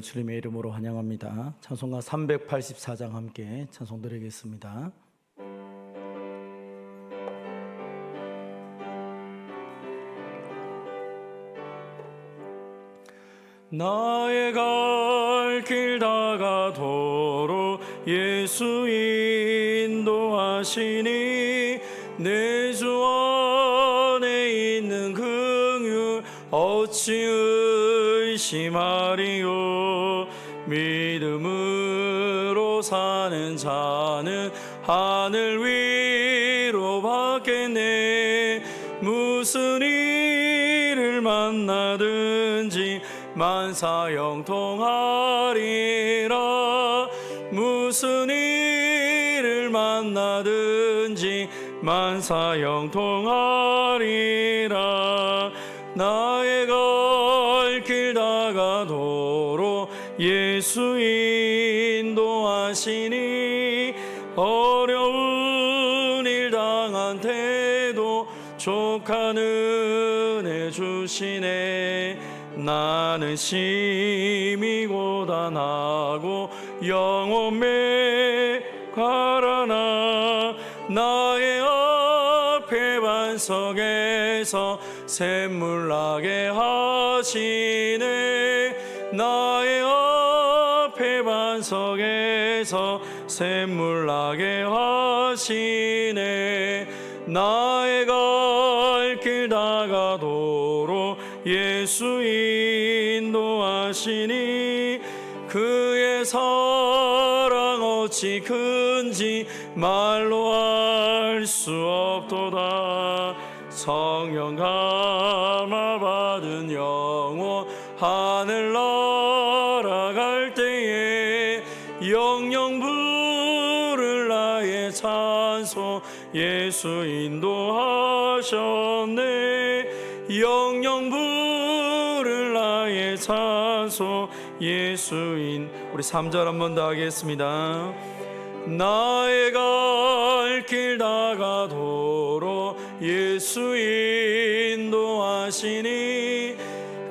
주님의 이름으로 환영합니다. 찬송가 384장 함께 찬송 드리겠습니다. 나의 갈 길 다가도록 예수 인도하시니 내 주 안에 있는 긍휼 어찌 의심하리요. 믿음으로 사는 자는 하늘 위로 받겠네. 무슨 일을 만나든지 만사 형통하리라. 무슨 일을 만나든지 만사 형통하리라. 나의 갈 길 다가도록 예수 인도하시니 어려운 일 당한 태도 족한 은혜 주시네. 나는 심히 고단하고 영혼 메가라나. 나의 앞에 반석에서 샘물 나게 하시네. 나의 앞에 반석에서 샘물 나게 하시네. 나의 갈 길 다가도록 예수 인도하시니 그의 사랑 어찌 큰지 말로 알 수 없도다. 성령 감화 받은 영혼 하늘 날아갈 때에 영영 부를 나의 찬송 예수 인도하셨네. 영영 부를 나의 찬송 예수인. 우리 3절 한 번 더 하겠습니다. 나의 갈 길 다가도록 예수 인도하시니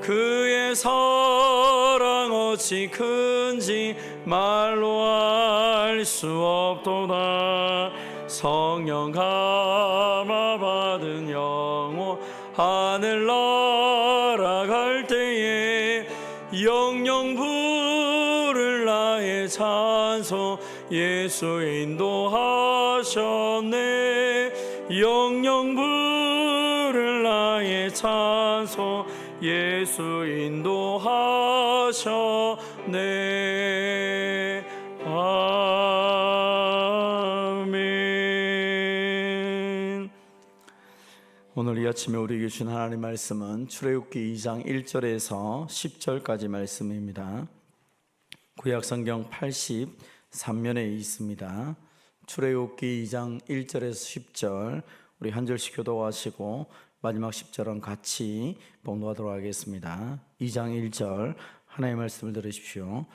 그의 사랑 어찌 큰지 말로 알 수 없도다. 성령 감화 받은 영혼 하늘 날아갈 때에 영영 부를 나의 찬송 예수 인도하셨네. 영영 부를 나의 찬송 예수 인도하셨네. 아멘. 오늘 이 아침에 우리에게 주신 하나님의 말씀은 출애굽기 2장 1절에서 10절까지 말씀입니다. 구약성경 83면에 있습니다. 출애굽기 2장 1절에서 10절 우리 한 절씩 교도하시고 마지막 10절은 같이 봉독하도록 하겠습니다. 2장 1절 하나님의 말씀을 들으십시오.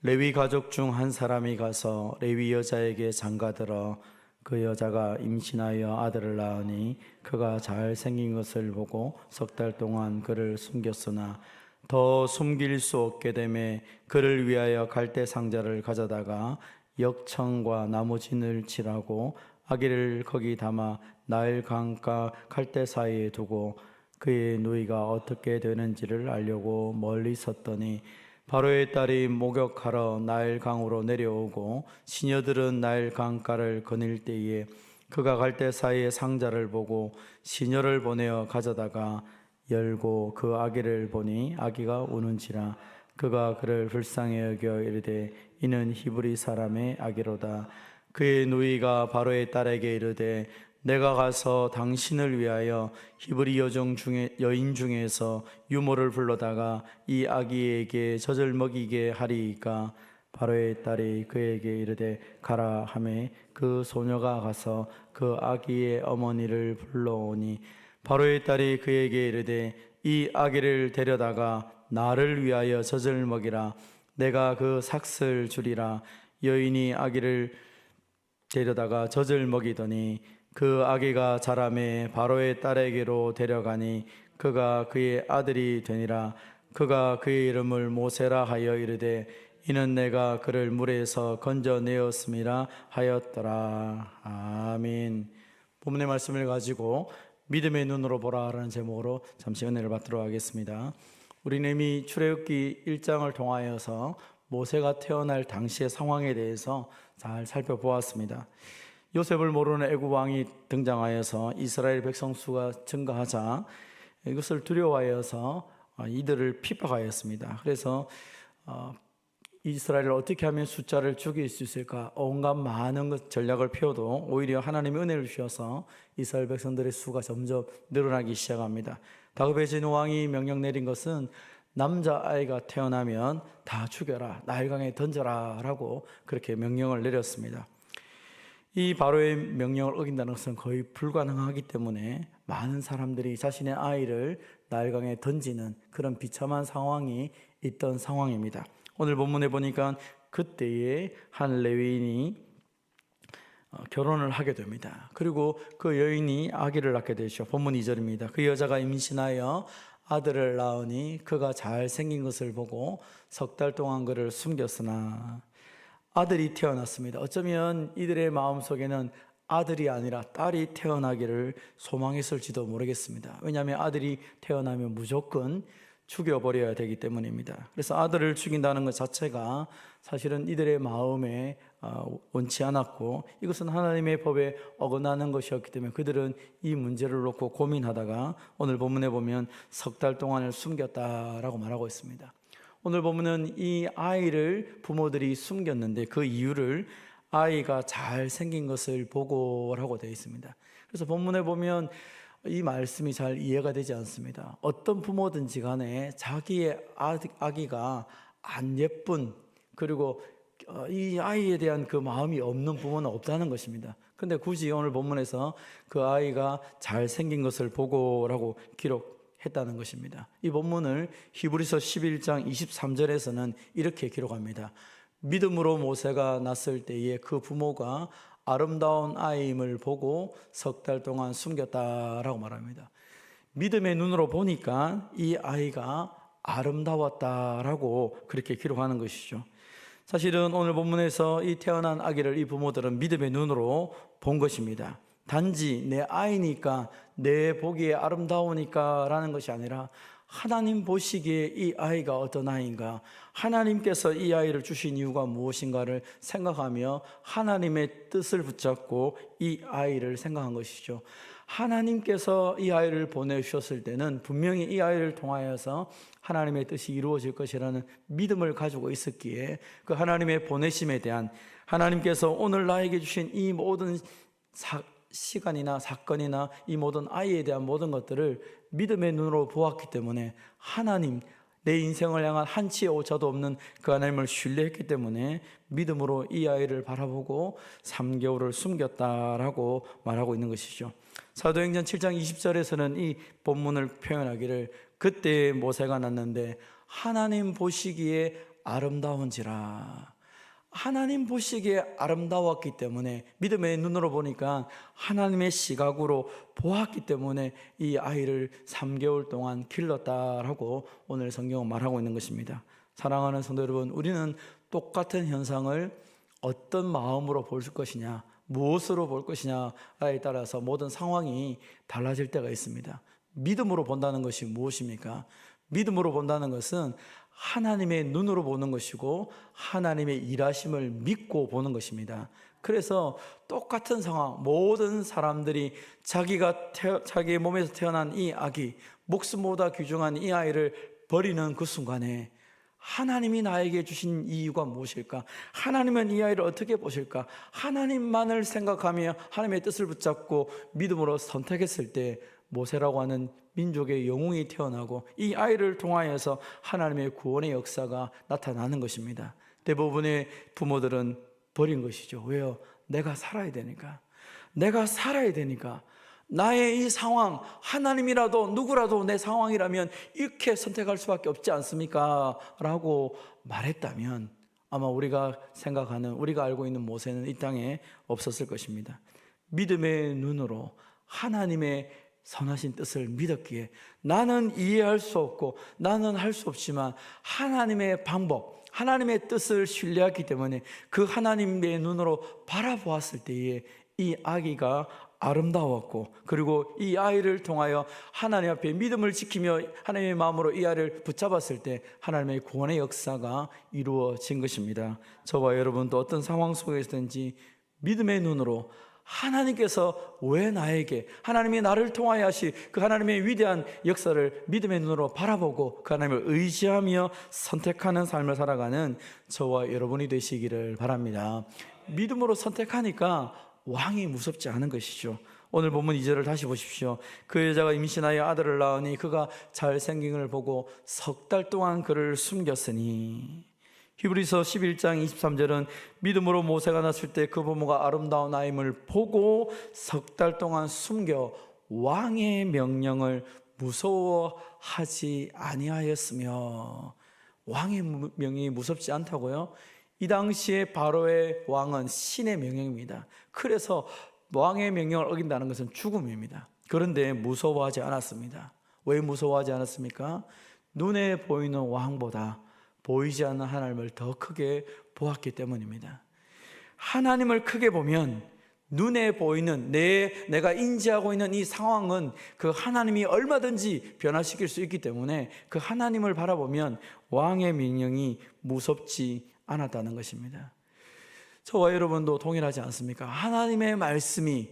레위 가족 중 한 사람이 가서 레위 여자에게 장가들어 그 여자가 임신하여 아들을 낳으니 그가 잘생긴 것을 보고 석 달 동안 그를 숨겼으나 더 숨길 수 없게 되매 그를 위하여 갈대 상자를 가져다가 역청과 나무진을 칠하고 아기를 거기 담아 나일 강가 갈대 사이에 두고 그의 누이가 어떻게 되는지를 알려고 멀리 섰더니 바로의 딸이 목욕하러 나일 강으로 내려오고 시녀들은 나일 강가를 거닐 때에 그가 갈대 사이에 상자를 보고 시녀를 보내어 가져다가 열고 그 아기를 보니 아기가 우는지라. 그가 그를 불쌍히 여겨 이르되 이는 히브리 사람의 아기로다. 그의 누이가 바로의 딸에게 이르되 내가 가서 당신을 위하여 히브리 여인 중에서 유모를 불러다가 이 아기에게 젖을 먹이게 하리이까. 바로의 딸이 그에게 이르되 가라 하매 그 소녀가 가서 그 아기의 어머니를 불러오니 바로의 딸이 그에게 이르되 이 아기를 데려다가 나를 위하여 젖을 먹이라. 내가 그 삭슬 주리라. 여인이 아기를 데려다가 젖을 먹이더니 그 아기가 자라매 바로의 딸에게로 데려가니 그가 그의 아들이 되니라. 그가 그의 이름을 모세라 하여 이르되 이는 내가 그를 물에서 건져내었음이라 하였더라. 아멘. 본문의 말씀을 가지고 믿음의 눈으로 보라라는 제목으로 잠시 은혜를 받도록 하겠습니다. 우리는 이미 출애굽기 1장을 통하여서 모세가 태어날 당시의 상황에 대해서 잘 살펴보았습니다. 요셉을 모르는 애굽 왕이 등장하여서 이스라엘 백성 수가 증가하자 이것을 두려워하여서 이들을 핍박하였습니다. 그래서 이스라엘을 어떻게 하면 숫자를 죽일 수 있을까 온갖 많은 전략을 펴도 오히려 하나님의 은혜를 주셔서 이스라엘 백성들의 수가 점점 늘어나기 시작합니다. 다그베진 왕이 명령 내린 것은 남자아이가 태어나면 다 죽여라, 나일강에 던져라 라고 그렇게 명령을 내렸습니다. 이 바로의 명령을 어긴다는 것은 거의 불가능하기 때문에 많은 사람들이 자신의 아이를 나일강에 던지는 그런 비참한 상황이 있던 상황입니다. 오늘 본문에 보니까 그때에 한 레위인이 결혼을 하게 됩니다. 그리고 그 여인이 아기를 낳게 되죠. 본문 2절입니다. 그 여자가 임신하여 아들을 낳으니 그가 잘생긴 것을 보고 석 달 동안 그를 숨겼으나 아들이 태어났습니다. 어쩌면 이들의 마음속에는 아들이 아니라 딸이 태어나기를 소망했을지도 모르겠습니다. 왜냐하면 아들이 태어나면 무조건 죽여버려야 되기 때문입니다. 그래서 아들을 죽인다는 것 자체가 사실은 이들의 마음에 원치 않았고 이것은 하나님의 법에 어긋나는 것이었기 때문에 그들은 이 문제를 놓고 고민하다가 오늘 본문에 보면 석 달 동안을 숨겼다라고 말하고 있습니다. 오늘 본문은 이 아이를 부모들이 숨겼는데 그 이유를 아이가 잘생긴 것을 보고라고 되어 있습니다. 그래서 본문에 보면 이 말씀이 잘 이해가 되지 않습니다. 어떤 부모든지 간에 자기의 아기가 안 예쁜 그리고 이 아이에 대한 그 마음이 없는 부모는 없다는 것입니다. 근데 굳이 오늘 본문에서 그 아이가 잘생긴 것을 보고라고 기록했다는 것입니다. 이 본문을 히브리서 11장 23절에서는 이렇게 기록합니다. 믿음으로 모세가 낳았을 때에 그 부모가 아름다운 아이임을 보고 석 달 동안 숨겼다라고 말합니다. 믿음의 눈으로 보니까 이 아이가 아름다웠다라고 그렇게 기록하는 것이죠. 사실은 오늘 본문에서 이 태어난 아기를 이 부모들은 믿음의 눈으로 본 것입니다. 단지 내 아이니까 내 보기에 아름다우니까 라는 것이 아니라 하나님 보시기에 이 아이가 어떤 아이인가, 하나님께서 이 아이를 주신 이유가 무엇인가를 생각하며 하나님의 뜻을 붙잡고 이 아이를 생각한 것이죠. 하나님께서 이 아이를 보내주셨을 때는 분명히 이 아이를 통하여서 하나님의 뜻이 이루어질 것이라는 믿음을 가지고 있었기에 그 하나님의 보내심에 대한 하나님께서 오늘 나에게 주신 이 모든 시간이나 사건이나 이 모든 아이에 대한 모든 것들을 믿음의 눈으로 보았기 때문에 하나님, 내 인생을 향한 한치의 오차도 없는 그 하나님을 신뢰했기 때문에 믿음으로 이 아이를 바라보고 3개월을 숨겼다라고 말하고 있는 것이죠. 사도행전 7장 20절에서는 이 본문을 표현하기를 그때 모세가 낳는데 하나님 보시기에 아름다운지라, 하나님 보시기에 아름다웠기 때문에 믿음의 눈으로 보니까 하나님의 시각으로 보았기 때문에 이 아이를 3개월 동안 길렀다라고 오늘 성경은 말하고 있는 것입니다. 사랑하는 성도 여러분, 우리는 똑같은 현상을 어떤 마음으로 볼 것이냐, 무엇으로 볼 것이냐에 따라서 모든 상황이 달라질 때가 있습니다. 믿음으로 본다는 것이 무엇입니까? 믿음으로 본다는 것은 하나님의 눈으로 보는 것이고 하나님의 일하심을 믿고 보는 것입니다. 그래서 똑같은 상황, 모든 사람들이 자기의 몸에서 태어난 이 아기, 목숨보다 귀중한 이 아이를 버리는 그 순간에 하나님이 나에게 주신 이유가 무엇일까? 하나님은 이 아이를 어떻게 보실까? 하나님만을 생각하며 하나님의 뜻을 붙잡고 믿음으로 선택했을 때 모세라고 하는 민족의 영웅이 태어나고 이 아이를 통하여서 하나님의 구원의 역사가 나타나는 것입니다. 대부분의 부모들은 버린 것이죠. 왜요? 내가 살아야 되니까. 내가 살아야 되니까. 나의 이 상황, 하나님이라도 누구라도 내 상황이라면 이렇게 선택할 수밖에 없지 않습니까? 라고 말했다면 아마 우리가 생각하는, 우리가 알고 있는 모세는 이 땅에 없었을 것입니다. 믿음의 눈으로 하나님의 선하신 뜻을 믿었기에 나는 이해할 수 없고 나는 할 수 없지만 하나님의 방법, 하나님의 뜻을 신뢰했기 때문에 그 하나님의 눈으로 바라보았을 때에 이 아기가 아름다웠고, 그리고 이 아이를 통하여 하나님 앞에 믿음을 지키며 하나님의 마음으로 이 아이를 붙잡았을 때 하나님의 구원의 역사가 이루어진 것입니다. 저와 여러분도 어떤 상황 속에서든지 믿음의 눈으로 하나님께서 왜 나에게, 하나님이 나를 통하여 하시 그 하나님의 위대한 역사를 믿음의 눈으로 바라보고 그 하나님을 의지하며 선택하는 삶을 살아가는 저와 여러분이 되시기를 바랍니다. 믿음으로 선택하니까 왕이 무섭지 않은 것이죠. 오늘 본문 2절을 다시 보십시오. 그 여자가 임신하여 아들을 낳으니 그가 잘생긴 걸 보고 석 달 동안 그를 숨겼으니. 히브리서 11장 23절은 믿음으로 모세가 났을 때 그 부모가 아름다운 아임을 보고 석 달 동안 숨겨 왕의 명령을 무서워하지 아니하였으며. 왕의 명령이 무섭지 않다고요? 이 당시에 바로의 왕은 신의 명령입니다. 그래서 왕의 명령을 어긴다는 것은 죽음입니다. 그런데 무서워하지 않았습니다. 왜 무서워하지 않았습니까? 눈에 보이는 왕보다 보이지 않는 하나님을 더 크게 보았기 때문입니다. 하나님을 크게 보면 눈에 보이는 내가 인지하고 있는 이 상황은 그 하나님이 얼마든지 변화시킬 수 있기 때문에 그 하나님을 바라보면 왕의 명령이 무섭지 않았다는 것입니다. 저와 여러분도 동일하지 않습니까? 하나님의 말씀이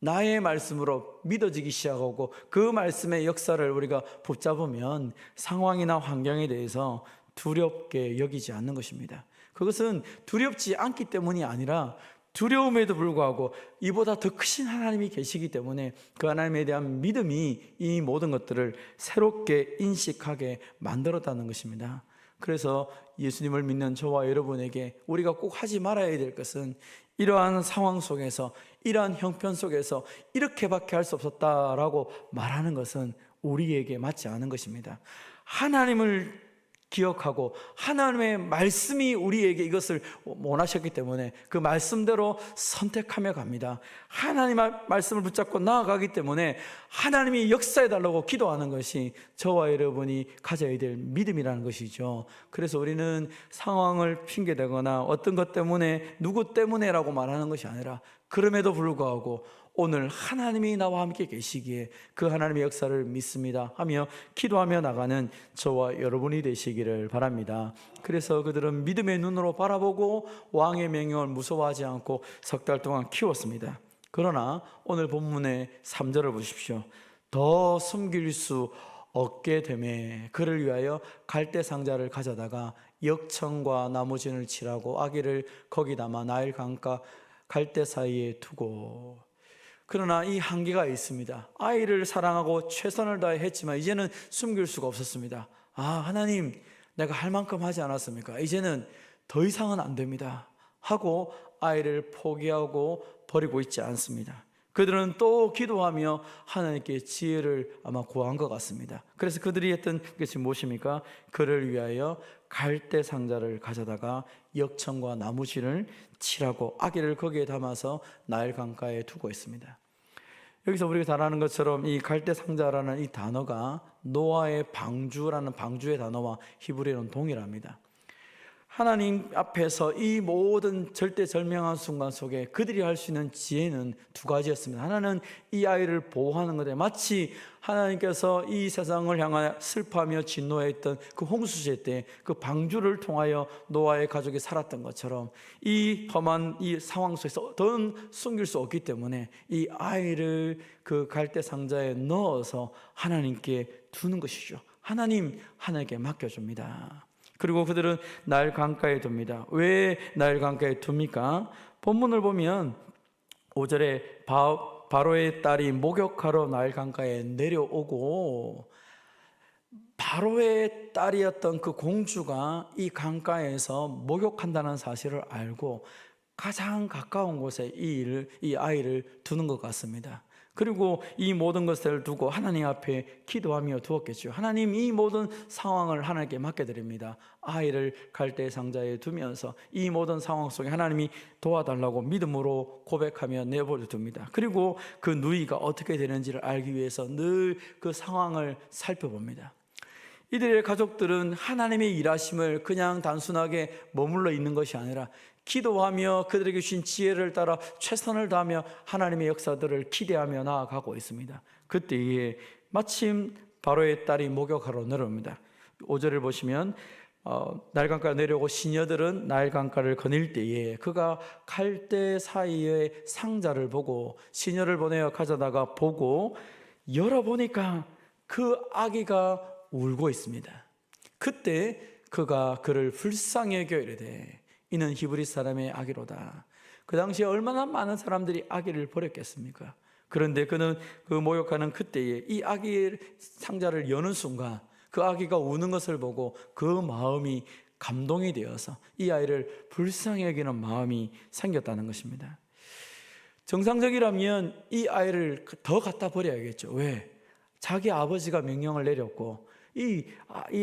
나의 말씀으로 믿어지기 시작하고 그 말씀의 역사를 우리가 붙잡으면 상황이나 환경에 대해서 두렵게 여기지 않는 것입니다. 그것은 두렵지 않기 때문이 아니라 두려움에도 불구하고 이보다 더 크신 하나님이 계시기 때문에 그 하나님에 대한 믿음이 이 모든 것들을 새롭게 인식하게 만들었다는 것입니다. 그래서 예수님을 믿는 저와 여러분에게 우리가 꼭 하지 말아야 될 것은 이러한 상황 속에서, 이러한 형편 속에서 이렇게밖에 할 수 없었다라고 말하는 것은 우리에게 맞지 않은 것입니다. 하나님을 기억하고 하나님의 말씀이 우리에게 이것을 원하셨기 때문에 그 말씀대로 선택하며 갑니다. 하나님의 말씀을 붙잡고 나아가기 때문에 하나님이 역사해달라고 기도하는 것이 저와 여러분이 가져야 될 믿음이라는 것이죠. 그래서 우리는 상황을 핑계대거나 어떤 것 때문에, 누구 때문에라고 말하는 것이 아니라 그럼에도 불구하고 오늘 하나님이 나와 함께 계시기에 그 하나님의 역사를 믿습니다 하며 기도하며 나가는 저와 여러분이 되시기를 바랍니다. 그래서 그들은 믿음의 눈으로 바라보고 왕의 명령을 무서워하지 않고 석 달 동안 키웠습니다. 그러나 오늘 본문의 3절을 보십시오. 더 숨길 수 없게 되매 그를 위하여 갈대 상자를 가져다가 역청과 나무진을 칠하고 아기를 거기 담아 나일 강가 갈대 사이에 두고. 그러나 이 한계가 있습니다. 아이를 사랑하고 최선을 다해 했지만 이제는 숨길 수가 없었습니다. 하나님, 내가 할 만큼 하지 않았습니까? 이제는 더 이상은 안 됩니다 하고 아이를 포기하고 버리고 있지 않습니다. 그들은 또 기도하며 하나님께 지혜를 아마 구한 것 같습니다. 그래서 그들이 했던 것이 무엇입니까? 그를 위하여 갈대 상자를 가져다가 역청과 나무실을 칠하고 아기를 거기에 담아서 나일 강가에 두고 있습니다. 여기서 우리가 잘 아는 것처럼 이 갈대 상자라는 이 단어가 노아의 방주라는 방주의 단어와 히브리어는 동일합니다. 하나님 앞에서 이 모든 절대절명한 순간 속에 그들이 할 수 있는 지혜는 두 가지였습니다. 하나는 이 아이를 보호하는 것에, 마치 하나님께서 이 세상을 향하여 슬퍼하며 진노했던 그 홍수시대 때 그 방주를 통하여 노아의 가족이 살았던 것처럼 이 험한 이 상황 속에서 더 숨길 수 없기 때문에 이 아이를 그 갈대 상자에 넣어서 하나님께 두는 것이죠. 하나님께 맡겨줍니다. 그리고 그들은 나일 강가에 둡니다. 왜 나일 강가에 둡니까? 본문을 보면 5절에 바로의 딸이 목욕하러 나일 강가에 내려오고, 바로의 딸이었던 그 공주가 이 강가에서 목욕한다는 사실을 알고 가장 가까운 곳에 이 아이를 두는 것 같습니다. 그리고 이 모든 것을 두고 하나님 앞에 기도하며 두었겠죠. 하나님, 이 모든 상황을 하나님께 맡겨드립니다. 아이를 갈대 상자에 두면서 이 모든 상황 속에 하나님이 도와달라고 믿음으로 고백하며 내버려 둡니다. 그리고 그 누이가 어떻게 되는지를 알기 위해서 늘 그 상황을 살펴봅니다. 이들의 가족들은 하나님의 일하심을 그냥 단순하게 머물러 있는 것이 아니라 기도하며 그들에게 주신 지혜를 따라 최선을 다하며 하나님의 역사들을 기대하며 나아가고 있습니다. 그때에 마침 바로의 딸이 목욕하러 내려옵니다. 5절을 보시면 나일강가에 내려오고 시녀들은 나일강가를 거닐 때에 그가 갈대 사이에 상자를 보고 시녀를 보내어 가져다가 보고 열어보니까 그 아기가 울고 있습니다. 그때 그가 그를 불쌍히 여겨 이르되 이는 히브리 사람의 아기로다. 그 당시에 얼마나 많은 사람들이 아기를 버렸겠습니까? 그런데 그는 그 모욕하는 그때에 이 아기 상자를 여는 순간 그 아기가 우는 것을 보고 그 마음이 감동이 되어서 이 아이를 불쌍히 여기는 마음이 생겼다는 것입니다. 정상적이라면 이 아이를 더 갖다 버려야겠죠. 왜? 자기 아버지가 명령을 내렸고 이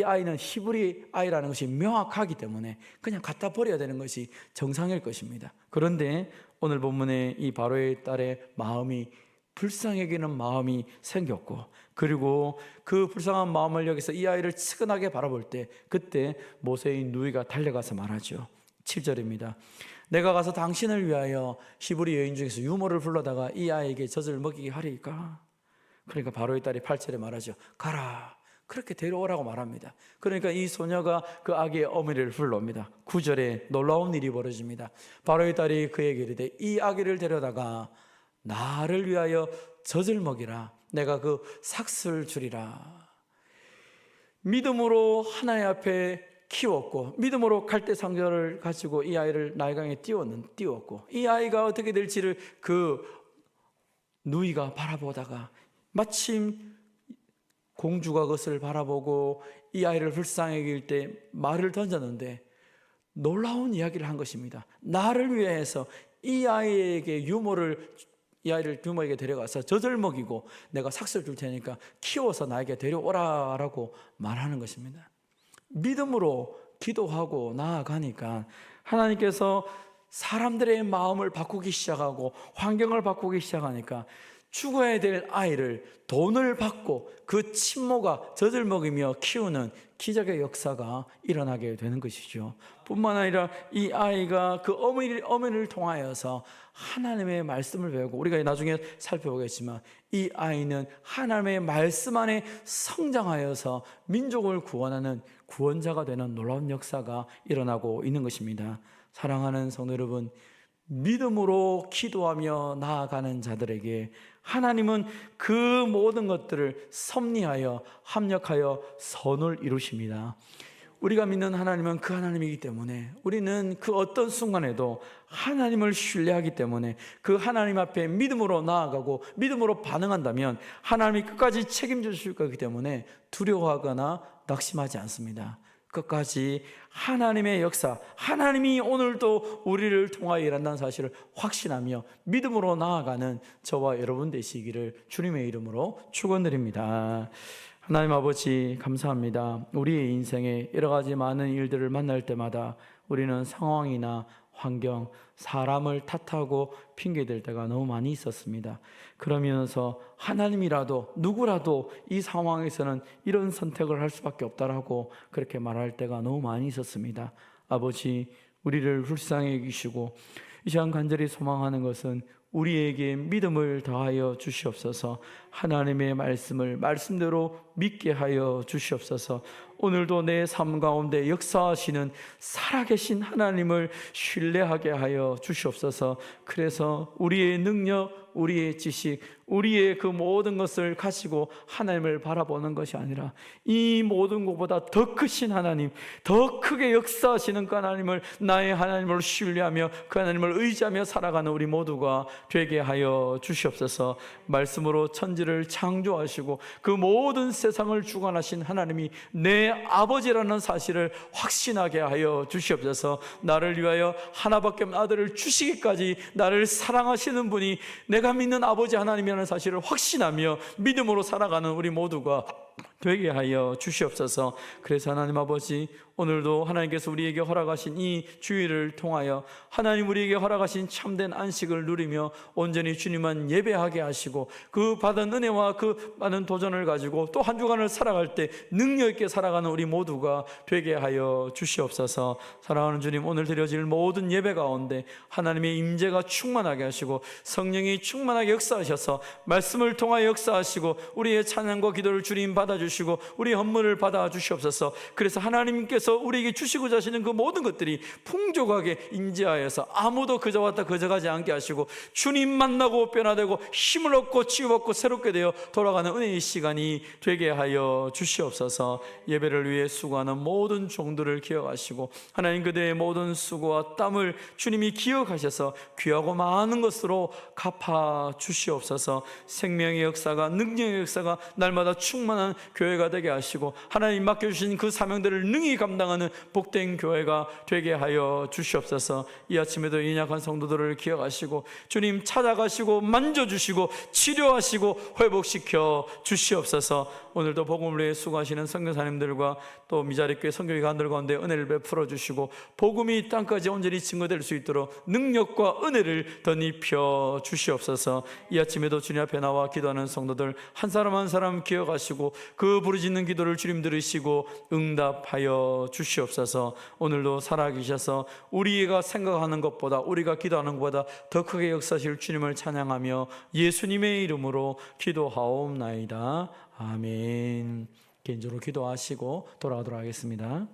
아이는 히브리 아이라는 것이 명확하기 때문에 그냥 갖다 버려야 되는 것이 정상일 것입니다. 그런데 오늘 본문에 이 바로의 딸의 마음이 불쌍히 여기는 마음이 생겼고, 그리고 그 불쌍한 마음을 여기서 이 아이를 측은하게 바라볼 때 그때 모세의 누이가 달려가서 말하죠. 7절입니다. 내가 가서 당신을 위하여 히브리 여인 중에서 유모를 불러다가 이 아이에게 젖을 먹이게 하리까? 그러니까 바로의 딸이 8절에 말하죠. 가라, 그렇게 데려오라고 말합니다. 그러니까 이 소녀가 그 아기의 어머니를 불러옵니다. 9절에 놀라운 일이 벌어집니다. 바로의 딸이 그에게 이르되 이 아기를 데려다가 나를 위하여 젖을 먹이라. 내가 그 삭슬 주리라. 믿음으로 하나님 앞에 키웠고 믿음으로 갈대 상자를 가지고 이 아이를 나일강에 띄웠고 이 아이가 어떻게 될지를 그 누이가 바라보다가 마침 공주가 그것을 바라보고 이 아이를 불쌍히 여길 때 말을 던졌는데 놀라운 이야기를 한 것입니다. 나를 위해서 이 아이에게 이 아이를 유모에게 데려가서 젖을 먹이고 내가 삭슬 줄 테니까 키워서 나에게 데려오라라고 말하는 것입니다. 믿음으로 기도하고 나아가니까 하나님께서 사람들의 마음을 바꾸기 시작하고 환경을 바꾸기 시작하니까 죽어야 될 아이를 돈을 받고 그 친모가 젖을 먹이며 키우는 기적의 역사가 일어나게 되는 것이죠. 뿐만 아니라 이 아이가 그 어머니를 통하여서 하나님의 말씀을 배우고, 우리가 나중에 살펴보겠지만 이 아이는 하나님의 말씀 안에 성장하여서 민족을 구원하는 구원자가 되는 놀라운 역사가 일어나고 있는 것입니다. 사랑하는 성도 여러분, 믿음으로 기도하며 나아가는 자들에게 하나님은 그 모든 것들을 섭리하여 합력하여 선을 이루십니다. 우리가 믿는 하나님은 그 하나님이기 때문에 우리는 그 어떤 순간에도 하나님을 신뢰하기 때문에 그 하나님 앞에 믿음으로 나아가고 믿음으로 반응한다면 하나님이 끝까지 책임져 주실 거기 때문에 두려워하거나 낙심하지 않습니다. 끝까지 하나님의 역사, 하나님이 오늘도 우리를 통하여 일한다는 사실을 확신하며 믿음으로 나아가는 저와 여러분 되시기를 주님의 이름으로 축원드립니다. 하나님 아버지 감사합니다. 우리의 인생에 여러 가지 많은 일들을 만날 때마다 우리는 상황이나 환경, 사람을 탓하고 핑계댈 때가 너무 많이 있었습니다. 그러면서 하나님이라도 누구라도 이 상황에서는 이런 선택을 할 수밖에 없다라고 그렇게 말할 때가 너무 많이 있었습니다. 아버지, 우리를 불쌍히 여기시고 이 시간 간절히 소망하는 것은 우리에게 믿음을 더하여 주시옵소서. 하나님의 말씀을 말씀대로 믿게 하여 주시옵소서. 오늘도 내 삶 가운데 역사하시는 살아계신 하나님을 신뢰하게 하여 주시옵소서. 그래서 우리의 능력, 우리의 지식, 우리의 그 모든 것을 가지고 하나님을 바라보는 것이 아니라 이 모든 것보다 더 크신 하나님, 더 크게 역사하시는 그 하나님을, 나의 하나님을 신뢰하며 그 하나님을 의지하며 살아가는 우리 모두가 되게 하여 주시옵소서. 말씀으로 천지를 창조하시고 그 모든 세상을 주관하신 하나님이 내 아버지라는 사실을 확신하게 하여 주시옵소서. 나를 위하여 하나밖에 없는 아들을 주시기까지 나를 사랑하시는 분이 내가 내가 믿는 아버지 하나님이라는 사실을 확신하며 믿음으로 살아가는 우리 모두가 되게 하여 주시옵소서. 그래서 하나님 아버지, 오늘도 하나님께서 우리에게 허락하신 이 주일을 통하여 하나님 우리에게 허락하신 참된 안식을 누리며 온전히 주님만 예배하게 하시고, 그 받은 은혜와 그 많은 도전을 가지고 또 한 주간을 살아갈 때 능력 있게 살아가는 우리 모두가 되게 하여 주시옵소서. 사랑하는 주님, 오늘 드려질 모든 예배 가운데 하나님의 임재가 충만하게 하시고 성령이 충만하게 역사하셔서 말씀을 통하여 역사하시고 우리의 찬양과 기도를 주님 받아주시고 우리의 헌물을 받아주시옵소서. 그래서 하나님께서 우리에게 주시고자 하시는 그 모든 것들이 풍족하게 임재하여서 아무도 그저 왔다 그저 가지 않게 하시고 주님 만나고 변화되고 힘을 얻고 치유받고 새롭게 되어 돌아가는 은혜의 시간이 되게 하여 주시옵소서. 예배를 위해 수고하는 모든 종들을 기억하시고 하나님 그들의 모든 수고와 땀을 주님이 기억하셔서 귀하고 많은 것으로 갚아 주시옵소서. 생명의 역사가, 능력의 역사가 날마다 충만한 교회가 되게 하시고 하나님 맡겨주신 그 사명들을 능히 감당하는 복된 교회가 되게 하여 주시옵소서. 이 아침에도 연약한 성도들을 기억하시고 주님 찾아가시고 만져주시고 치료하시고 회복시켜 주시옵소서. 오늘도 복음을 위해 수고하시는 선교사님들과 또 미자립교회 선교기관들 가운데 은혜를 베풀어 주시고 복음이 땅까지 온전히 증거될 수 있도록 능력과 은혜를 더 입혀 주시옵소서. 이 아침에도 주님 앞에 나와 기도하는 성도들 한 사람 한 사람 기억하시고 그 부르짖는 기도를 주님 들으시고 응답하여 주시옵소서. 오늘도 살아계셔서 우리가 생각하는 것보다, 우리가 기도하는 것보다 더 크게 역사하실 주님을 찬양하며 예수님의 이름으로 기도하옵나이다. 아멘. 개인적으로 기도하시고 돌아가도록 하겠습니다.